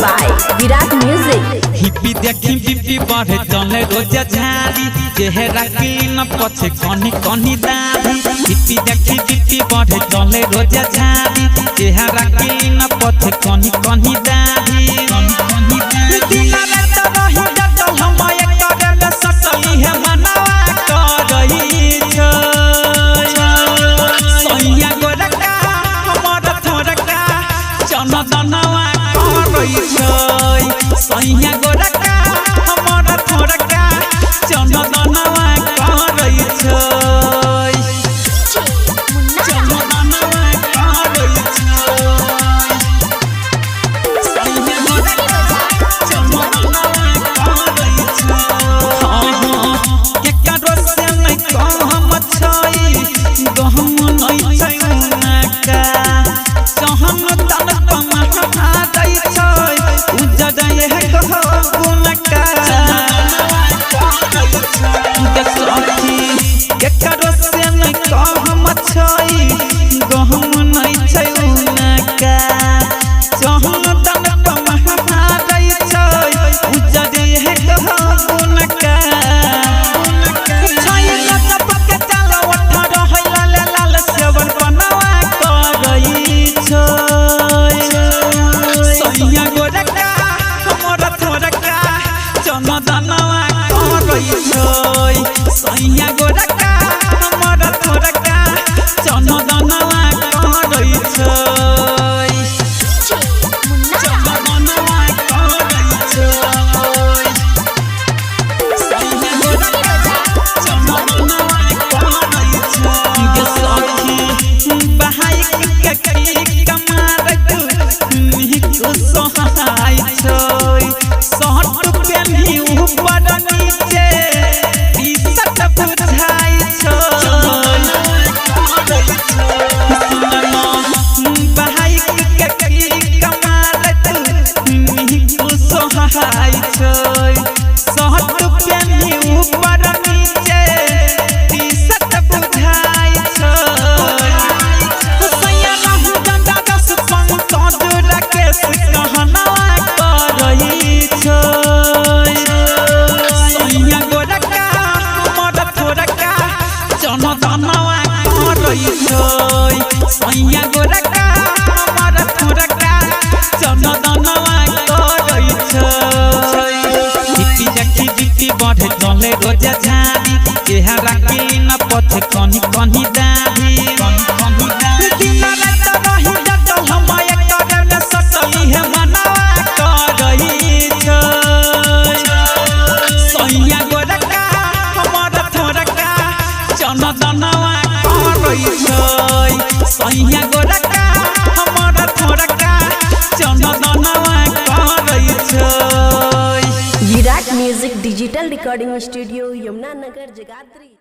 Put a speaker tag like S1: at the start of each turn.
S1: by Virat music.
S2: Hippie देखी BP बढ़े चले रोज झाड़ी चेहरा की न पछे कनी कनी दाढ़ी। हिप्पी देखी बीपी बढ़े चले रोज झाड़ी चेहरा की न पछे कनी कनी दाढ़ी। दिन रात रही डटल हम एक करे सटली है मनवा करई छ सैया गोरका हमर थोरका जनदनवा करई छ सैया गोरका हमर थोरका जनदनवा करई छ जनदनवा करई छ सैया गोरका जनदनवा करई छ। के करो से नहीं कहम छई गहम नहीं छै उनका कहम तन पमा दै छै उजड़ है उनका के करो से नहीं कहम छई गहम नहीं छै उनका कहम तन पमा दै छै उजड़ है उनका। सैया गोरका हमर थोरका जनदनवा करई छ जनदनवा करई छ सैया गोरका जनदनवा करई छ। गे सखी बहाई के की कमार तू निको सोहाई छ शर्ट पेन्ही ऊपर नीचे सैया गोरका हमर थोरका जनदनवा करई छ। हिप्पी देखी बीपी बढ़े चले रोज झाड़ी चेहरा की न पछे कनी कनी दाढ़ी। दिन रात रही डटल हम एक करे सटली है मनवा करई छ सैया गोरका हमर थोरका जनदनवा करई छ सैया गोरका हमर थोरका जनदनवा करई छ।
S1: Virat music digital recording studio Yamuna Nagar Jagadhri.